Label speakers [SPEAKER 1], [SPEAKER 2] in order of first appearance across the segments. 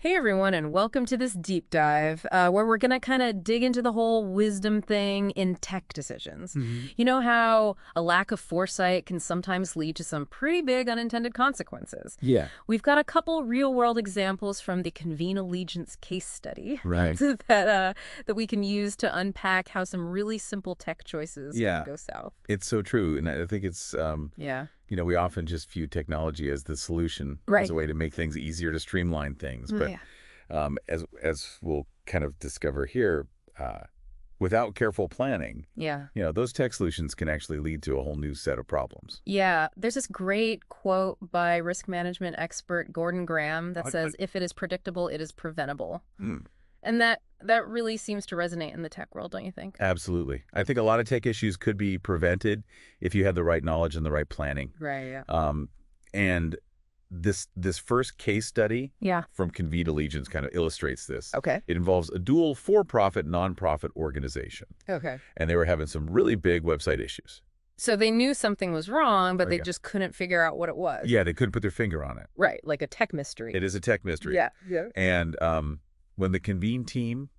[SPEAKER 1] Hey everyone, and welcome to this deep dive where we're going to kind of dig into the whole wisdom thing in tech decisions.
[SPEAKER 2] Hmm.
[SPEAKER 1] You know how a lack of foresight can sometimes lead to some pretty big unintended consequences.
[SPEAKER 2] Yeah,
[SPEAKER 1] We've got a couple real-world examples from the Convene Allegiance case study
[SPEAKER 2] right.
[SPEAKER 1] that we can use to unpack how some really simple tech choices can
[SPEAKER 2] Yeah,
[SPEAKER 1] go south.
[SPEAKER 2] it's so true. And I think
[SPEAKER 1] Yeah.
[SPEAKER 2] we often just view technology as the solution, as
[SPEAKER 1] Right.
[SPEAKER 2] a way to make things easier, to streamline things. But
[SPEAKER 1] Yeah.
[SPEAKER 2] as we'll kind of discover here, without careful planning,
[SPEAKER 1] Yeah.
[SPEAKER 2] those tech solutions can actually lead to a whole new set of problems.
[SPEAKER 1] Yeah, there's this great quote by risk management expert Gordon Graham that says, if it is predictable, it is preventable.
[SPEAKER 2] Mm,
[SPEAKER 1] And that really seems to resonate in the tech world, don't you think?
[SPEAKER 2] absolutely. I think a lot of tech issues could be prevented if you had the right knowledge and the right planning.
[SPEAKER 1] Right, yeah.
[SPEAKER 2] And this first case study
[SPEAKER 1] Yeah.
[SPEAKER 2] from Convene Allegiance kind of illustrates this.
[SPEAKER 1] Okay.
[SPEAKER 2] It involves a dual for-profit, nonprofit organization,
[SPEAKER 1] Okay.
[SPEAKER 2] and they were having some really big website issues.
[SPEAKER 1] So they knew something was wrong, but they
[SPEAKER 2] Okay.
[SPEAKER 1] just couldn't figure out what it was.
[SPEAKER 2] Yeah, they couldn't put their finger on it.
[SPEAKER 1] Right, like a tech mystery.
[SPEAKER 2] It is a tech mystery.
[SPEAKER 1] Yeah. Yeah.
[SPEAKER 2] And when the Convene team,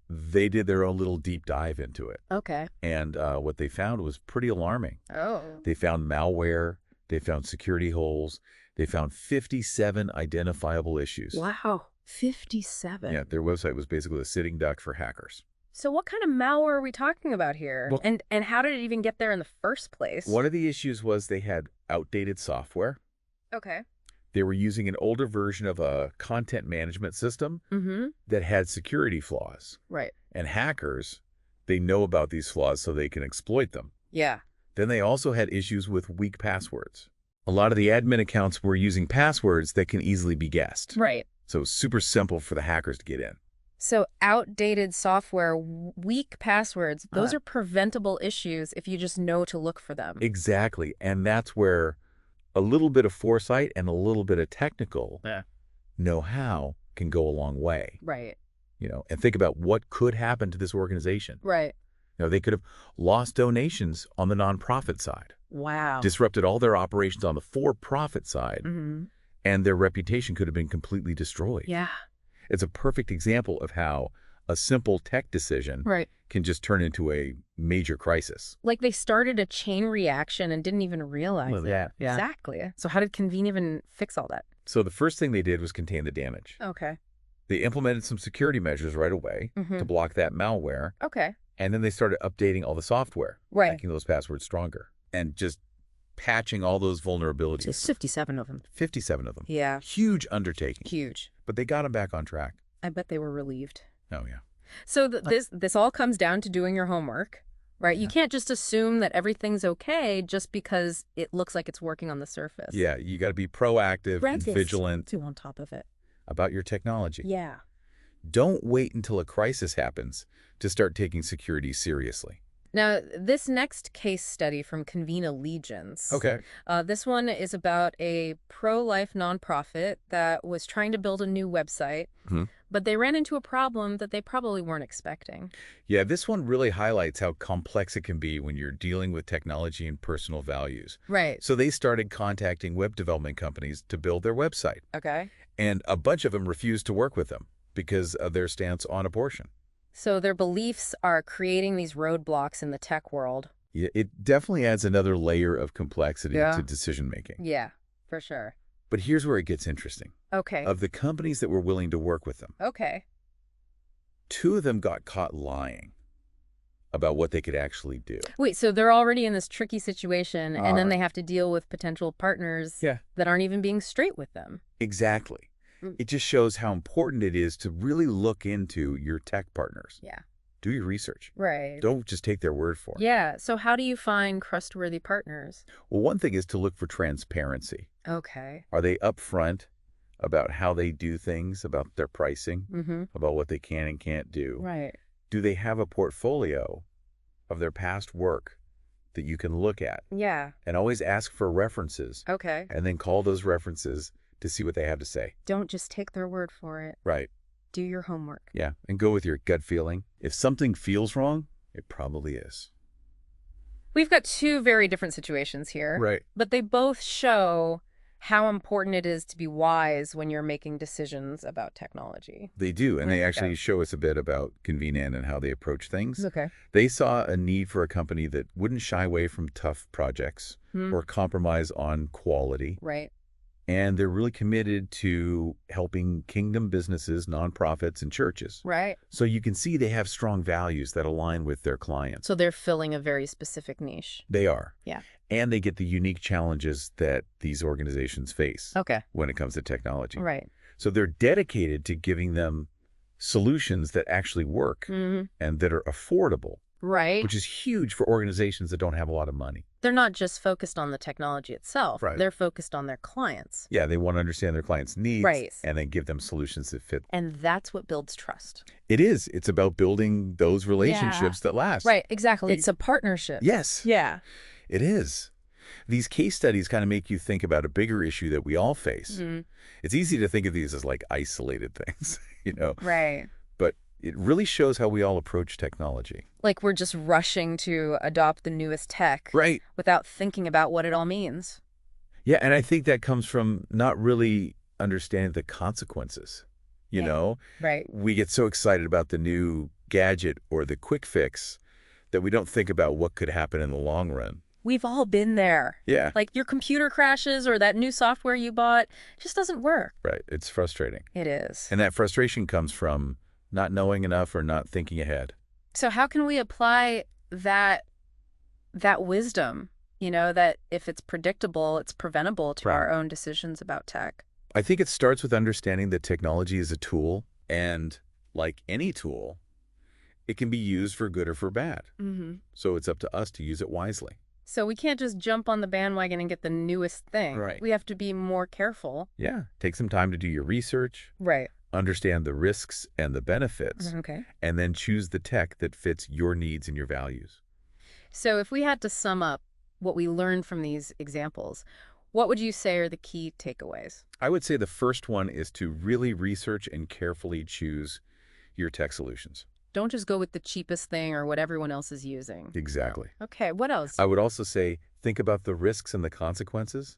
[SPEAKER 2] they did their own little deep dive into it,
[SPEAKER 1] Okay.
[SPEAKER 2] and what they found was pretty alarming.
[SPEAKER 1] Oh.
[SPEAKER 2] They found malware. They found security holes. They found 57 identifiable issues.
[SPEAKER 1] Wow. 57.
[SPEAKER 2] Yeah, their website was basically a sitting duck for hackers.
[SPEAKER 1] So what kind of malware are we talking about here?
[SPEAKER 2] Well-
[SPEAKER 1] And how did it even get there in the first place?
[SPEAKER 2] One of the issues was they had outdated software.
[SPEAKER 1] Okay.
[SPEAKER 2] They were using an older version of a content management system
[SPEAKER 1] Mm-hmm.
[SPEAKER 2] that had security flaws.
[SPEAKER 1] Right.
[SPEAKER 2] And hackers, they know about these flaws so they can exploit them.
[SPEAKER 1] Yeah.
[SPEAKER 2] Then they also had issues with weak passwords. A lot of the admin accounts were using passwords that can easily be guessed.
[SPEAKER 1] Right.
[SPEAKER 2] So it's super simple for the hackers to get in.
[SPEAKER 1] So outdated software, weak passwords, those
[SPEAKER 2] Ah.
[SPEAKER 1] are preventable issues if you just know to look for them.
[SPEAKER 2] Exactly. And that's where a little bit of foresight and a little bit of technical know-how can go a long way.
[SPEAKER 1] Right.
[SPEAKER 2] And think about what could happen to this organization.
[SPEAKER 1] Right.
[SPEAKER 2] They could have lost donations on the nonprofit side,
[SPEAKER 1] Wow.
[SPEAKER 2] disrupted all their operations on the for-profit side,
[SPEAKER 1] Mm-hmm.
[SPEAKER 2] and their reputation could have been completely destroyed.
[SPEAKER 1] Yeah.
[SPEAKER 2] It's a perfect example of how a simple tech decision
[SPEAKER 1] Right.
[SPEAKER 2] can just turn into a major crisis.
[SPEAKER 1] Like they started a chain reaction and didn't even realize
[SPEAKER 2] Well,
[SPEAKER 1] it.
[SPEAKER 2] yeah.
[SPEAKER 1] Exactly. So how did Convene even fix all that?
[SPEAKER 2] So the first thing they did was contain the damage.
[SPEAKER 1] Okay.
[SPEAKER 2] They implemented some security measures right away
[SPEAKER 1] Mhm.
[SPEAKER 2] to block that malware,
[SPEAKER 1] Okay.
[SPEAKER 2] and then they started updating all the software,
[SPEAKER 1] Right.
[SPEAKER 2] making those passwords stronger, and just patching all those vulnerabilities.
[SPEAKER 1] There's 57 of them.
[SPEAKER 2] 57 of them.
[SPEAKER 1] Yeah.
[SPEAKER 2] Huge undertaking.
[SPEAKER 1] Huge.
[SPEAKER 2] But they got them back on track.
[SPEAKER 1] I bet they were relieved.
[SPEAKER 2] Oh, yeah.
[SPEAKER 1] So this all comes down to doing your homework, right? You
[SPEAKER 2] Yeah.
[SPEAKER 1] can't just assume that everything's okay just because it looks like it's working on the surface.
[SPEAKER 2] Yeah, you got to be proactive and vigilant
[SPEAKER 1] Too on top of it.
[SPEAKER 2] about your technology.
[SPEAKER 1] Yeah.
[SPEAKER 2] Don't wait until a crisis happens to start taking security seriously.
[SPEAKER 1] Now, this next case study from Convene Allegiance.
[SPEAKER 2] Okay.
[SPEAKER 1] This one is about a pro-life nonprofit that was trying to build a new website,
[SPEAKER 2] Mhm.
[SPEAKER 1] but they ran into a problem that they probably weren't expecting.
[SPEAKER 2] Yeah, this one really highlights how complex it can be when you're dealing with technology and personal values.
[SPEAKER 1] Right.
[SPEAKER 2] So they started contacting web development companies to build their website,
[SPEAKER 1] Okay.
[SPEAKER 2] and a bunch of them refused to work with them because of their stance on abortion.
[SPEAKER 1] So their beliefs are creating these roadblocks in the tech world.
[SPEAKER 2] Yeah, it definitely adds another layer of complexity
[SPEAKER 1] Yeah.
[SPEAKER 2] to decision making.
[SPEAKER 1] Yeah, for sure.
[SPEAKER 2] But here's where it gets interesting.
[SPEAKER 1] Okay.
[SPEAKER 2] Of the companies that were willing to work with them,
[SPEAKER 1] Okay.
[SPEAKER 2] 2 of them got caught lying about what they could actually do.
[SPEAKER 1] Wait, so they're already in this tricky situation, and then
[SPEAKER 2] Uh,
[SPEAKER 1] they have to deal with potential partners
[SPEAKER 2] Yeah.
[SPEAKER 1] that aren't even being straight with them.
[SPEAKER 2] Exactly.
[SPEAKER 1] Mm.
[SPEAKER 2] It just shows how important it is to really look into your tech partners.
[SPEAKER 1] Yeah.
[SPEAKER 2] Do your research.
[SPEAKER 1] Right.
[SPEAKER 2] Don't just take their word for it.
[SPEAKER 1] Yeah, so how do you find trustworthy partners?
[SPEAKER 2] Well, one thing is to look for transparency.
[SPEAKER 1] Okay.
[SPEAKER 2] Are they upfront about how they do things, about their pricing,
[SPEAKER 1] Mm-hmm.
[SPEAKER 2] about what they can and can't do?
[SPEAKER 1] Right.
[SPEAKER 2] Do they have a portfolio of their past work that you can look at?
[SPEAKER 1] Yeah.
[SPEAKER 2] And always ask for references,
[SPEAKER 1] Okay.
[SPEAKER 2] and then call those references to see what they have to say.
[SPEAKER 1] Don't just take their word for it.
[SPEAKER 2] Right.
[SPEAKER 1] Do your homework.
[SPEAKER 2] Yeah. And go with your gut feeling. If something feels wrong, it probably is.
[SPEAKER 1] We've got two very different situations here.
[SPEAKER 2] Right.
[SPEAKER 1] But they both show how important it is to be wise when you're making decisions about technology.
[SPEAKER 2] They do, and they actually
[SPEAKER 1] Okay.
[SPEAKER 2] show us a bit about Convenient and how they approach things.
[SPEAKER 1] Okay.
[SPEAKER 2] They saw a need for a company that wouldn't shy away from tough projects or compromise on quality.
[SPEAKER 1] Right.
[SPEAKER 2] And they're really committed to helping kingdom businesses, nonprofits, and churches.
[SPEAKER 1] Right.
[SPEAKER 2] So you can see they have strong values that align with their clients.
[SPEAKER 1] So they're filling a very specific niche.
[SPEAKER 2] They are.
[SPEAKER 1] Yeah.
[SPEAKER 2] And they get the unique challenges that these organizations face
[SPEAKER 1] Okay.
[SPEAKER 2] when it comes to technology.
[SPEAKER 1] Right.
[SPEAKER 2] So they're dedicated to giving them solutions that actually work
[SPEAKER 1] Mm-hmm.
[SPEAKER 2] and that are affordable,
[SPEAKER 1] Right.
[SPEAKER 2] which is huge for organizations that don't have a lot of money.
[SPEAKER 1] They're not just focused on the technology itself.
[SPEAKER 2] Right.
[SPEAKER 1] They're focused on their clients.
[SPEAKER 2] Yeah, they want to understand their clients' needs
[SPEAKER 1] Right.
[SPEAKER 2] and then give them solutions that fit.
[SPEAKER 1] And that's what builds trust.
[SPEAKER 2] It is. It's about building those relationships that last.
[SPEAKER 1] Right. Exactly. It's a partnership.
[SPEAKER 2] Yes,
[SPEAKER 1] Yeah.
[SPEAKER 2] it is. These case studies kind of make you think about a bigger issue that we all face.
[SPEAKER 1] Mhm.
[SPEAKER 2] It's easy to think of these as like isolated things,
[SPEAKER 1] Right.
[SPEAKER 2] but it really shows how we all approach technology.
[SPEAKER 1] Like we're just rushing to adopt the newest tech
[SPEAKER 2] Right.
[SPEAKER 1] without thinking about what it all means.
[SPEAKER 2] Yeah, and I think that comes from not really understanding the consequences. You
[SPEAKER 1] Yeah.
[SPEAKER 2] know,
[SPEAKER 1] Right.
[SPEAKER 2] we get so excited about the new gadget or the quick fix that we don't think about what could happen in the long run.
[SPEAKER 1] We've all been there.
[SPEAKER 2] Yeah,
[SPEAKER 1] Like your computer crashes or that new software you bought just doesn't work.
[SPEAKER 2] right. It's frustrating.
[SPEAKER 1] It is.
[SPEAKER 2] And that frustration comes from not knowing enough or not thinking ahead.
[SPEAKER 1] So how can we apply that wisdom, that if it's predictable, it's preventable to
[SPEAKER 2] Right.
[SPEAKER 1] our own decisions about tech?
[SPEAKER 2] I think it starts with understanding that technology is a tool, and like any tool, it can be used for good or for bad.
[SPEAKER 1] Mm-hmm.
[SPEAKER 2] So it's up to us to use it wisely.
[SPEAKER 1] So we can't just jump on the bandwagon and get the newest thing.
[SPEAKER 2] Right.
[SPEAKER 1] We have to be more careful.
[SPEAKER 2] Yeah, take some time to do your research,
[SPEAKER 1] Right.
[SPEAKER 2] understand the risks and the benefits,
[SPEAKER 1] Okay.
[SPEAKER 2] and then choose the tech that fits your needs and your values.
[SPEAKER 1] So if we had to sum up what we learned from these examples, what would you say are the key takeaways?
[SPEAKER 2] I would say the first one is to really research and carefully choose your tech solutions.
[SPEAKER 1] Don't just go with the cheapest thing or what everyone else is using.
[SPEAKER 2] Exactly.
[SPEAKER 1] Okay, what else?
[SPEAKER 2] I would also say think about the risks and the consequences.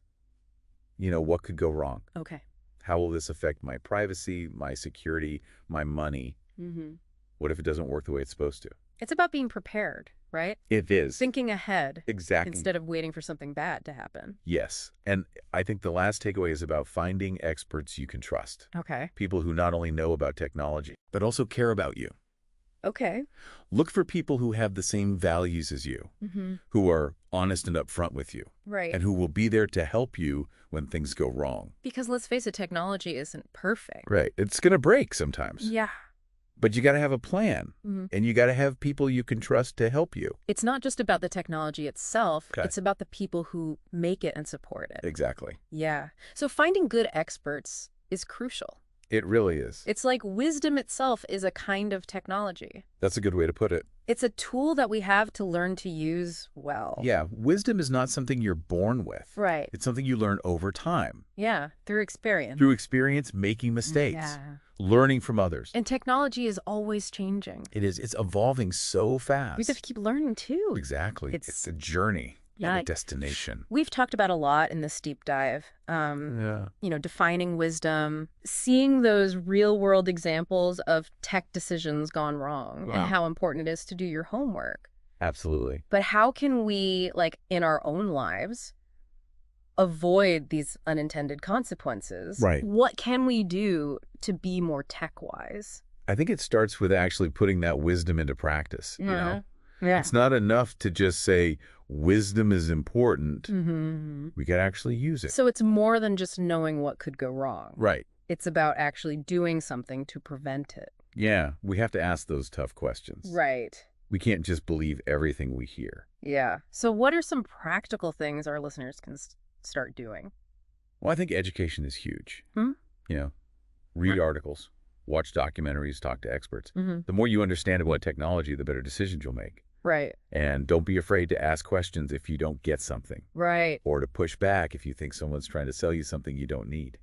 [SPEAKER 2] What could go wrong?
[SPEAKER 1] Okay.
[SPEAKER 2] How will this affect my privacy, my security, my money?
[SPEAKER 1] Mm-hmm.
[SPEAKER 2] What if it doesn't work the way it's supposed to?
[SPEAKER 1] It's about being prepared, right?
[SPEAKER 2] It is.
[SPEAKER 1] Thinking ahead
[SPEAKER 2] Exactly.
[SPEAKER 1] instead of waiting for something bad to happen.
[SPEAKER 2] Yes. And I think the last takeaway is about finding experts you can trust.
[SPEAKER 1] Okay.
[SPEAKER 2] People who not only know about technology, but also care about you.
[SPEAKER 1] Okay.
[SPEAKER 2] Look for people who have the same values as you,
[SPEAKER 1] Mm-hmm.
[SPEAKER 2] who are honest and upfront with you,
[SPEAKER 1] Right.
[SPEAKER 2] and who will be there to help you when things go wrong.
[SPEAKER 1] Because let's face it, technology isn't perfect.
[SPEAKER 2] Right. It's going to break sometimes.
[SPEAKER 1] Yeah.
[SPEAKER 2] But you got to have a plan,
[SPEAKER 1] Mhm.
[SPEAKER 2] and you got to have people you can trust to help you.
[SPEAKER 1] It's not just about the technology itself.
[SPEAKER 2] Okay.
[SPEAKER 1] It's about the people who make it and support it.
[SPEAKER 2] Exactly.
[SPEAKER 1] Yeah. So finding good experts is crucial.
[SPEAKER 2] It really is.
[SPEAKER 1] It's like wisdom itself is a kind of technology.
[SPEAKER 2] That's a good way to put it.
[SPEAKER 1] It's a tool that we have to learn to use well.
[SPEAKER 2] Yeah, wisdom is not something you're born with.
[SPEAKER 1] Right.
[SPEAKER 2] It's something you learn over time,
[SPEAKER 1] Yeah. Through experience.
[SPEAKER 2] through experience, making mistakes,
[SPEAKER 1] Yeah.
[SPEAKER 2] learning from others.
[SPEAKER 1] And technology is always changing.
[SPEAKER 2] It is. It's evolving so fast.
[SPEAKER 1] We have to keep learning too.
[SPEAKER 2] Exactly.
[SPEAKER 1] It's-
[SPEAKER 2] It's a journey,
[SPEAKER 1] Yeah.
[SPEAKER 2] not a destination.
[SPEAKER 1] We've talked about a lot in this deep dive.
[SPEAKER 2] Yeah.
[SPEAKER 1] Defining wisdom, seeing those real world examples of tech decisions gone wrong
[SPEAKER 2] Wow.
[SPEAKER 1] and how important it is to do your homework.
[SPEAKER 2] Absolutely.
[SPEAKER 1] But how can we, like in our own lives, avoid these unintended consequences?
[SPEAKER 2] Right.
[SPEAKER 1] What can we do to be more tech wise?
[SPEAKER 2] I think it starts with actually putting that wisdom into practice.
[SPEAKER 1] Yeah.
[SPEAKER 2] It's not enough to just say wisdom is important.
[SPEAKER 1] Mm-hmm.
[SPEAKER 2] We got to actually use it.
[SPEAKER 1] So it's more than just knowing what could go wrong.
[SPEAKER 2] Right.
[SPEAKER 1] It's about actually doing something to prevent it.
[SPEAKER 2] Yeah. We have to ask those tough questions.
[SPEAKER 1] Right.
[SPEAKER 2] We can't just believe everything we hear.
[SPEAKER 1] Yeah. So what are some practical things our listeners can start doing?
[SPEAKER 2] Well, I think education is huge.
[SPEAKER 1] Hmm?
[SPEAKER 2] Read articles, watch documentaries, talk to experts.
[SPEAKER 1] Mm-hmm.
[SPEAKER 2] The more you understand about technology, the better decisions you'll make.
[SPEAKER 1] Right.
[SPEAKER 2] And don't be afraid to ask questions if you don't get something,
[SPEAKER 1] Right.
[SPEAKER 2] or to push back if you think someone's trying to sell you something you don't need.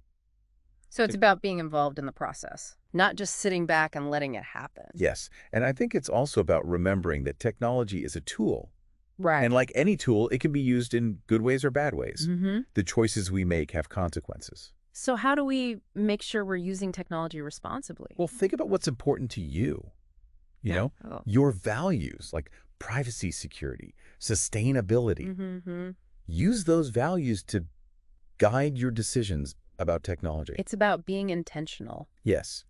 [SPEAKER 1] So it's about being involved in the process, not just sitting back and letting it happen.
[SPEAKER 2] Yes. And I think it's also about remembering that technology is a tool,
[SPEAKER 1] Right.
[SPEAKER 2] And like any tool, it can be used in good ways or bad ways.
[SPEAKER 1] Mm-hmm.
[SPEAKER 2] The choices we make have consequences.
[SPEAKER 1] So how do we make sure we're using technology responsibly?
[SPEAKER 2] Well, think about what's important to you. You know,
[SPEAKER 1] Oh.
[SPEAKER 2] your values like privacy, security, sustainability.
[SPEAKER 1] Mm-hmm.
[SPEAKER 2] Use those values to guide your decisions about technology.
[SPEAKER 1] It's about being intentional.
[SPEAKER 2] Yes,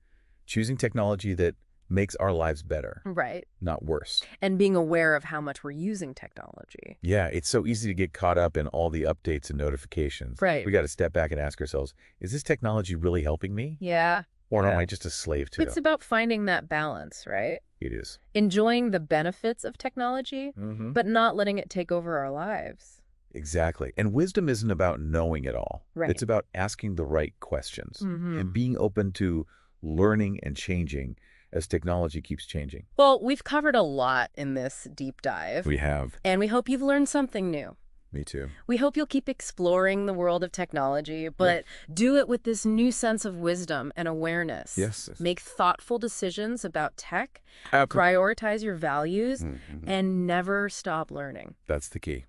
[SPEAKER 2] choosing technology that makes our lives better,
[SPEAKER 1] Right.
[SPEAKER 2] not worse.
[SPEAKER 1] And being aware of how much we're using technology.
[SPEAKER 2] Yeah, it's so easy to get caught up in all the updates and notifications.
[SPEAKER 1] Right.
[SPEAKER 2] We got to step back and ask ourselves, is this technology really helping me?
[SPEAKER 1] Yeah.
[SPEAKER 2] Or am
[SPEAKER 1] Yeah.
[SPEAKER 2] I just a slave to
[SPEAKER 1] It's
[SPEAKER 2] it?
[SPEAKER 1] about finding that balance, right?
[SPEAKER 2] It is.
[SPEAKER 1] Enjoying the benefits of technology,
[SPEAKER 2] Mm-hmm.
[SPEAKER 1] but not letting it take over our lives.
[SPEAKER 2] Exactly. And wisdom isn't about knowing it all.
[SPEAKER 1] Right.
[SPEAKER 2] It's about asking the right questions
[SPEAKER 1] Mm-hmm.
[SPEAKER 2] and being open to learning and changing as technology keeps changing.
[SPEAKER 1] Well, we've covered a lot in this deep dive,
[SPEAKER 2] We have.
[SPEAKER 1] and we hope you've learned something new.
[SPEAKER 2] Me too.
[SPEAKER 1] We hope you'll keep exploring the world of technology, but do it with this new sense of wisdom and awareness.
[SPEAKER 2] Yes.
[SPEAKER 1] Make thoughtful decisions about tech,
[SPEAKER 2] Absolutely.
[SPEAKER 1] prioritize your values,
[SPEAKER 2] Mhm.
[SPEAKER 1] and never stop learning.
[SPEAKER 2] That's the key.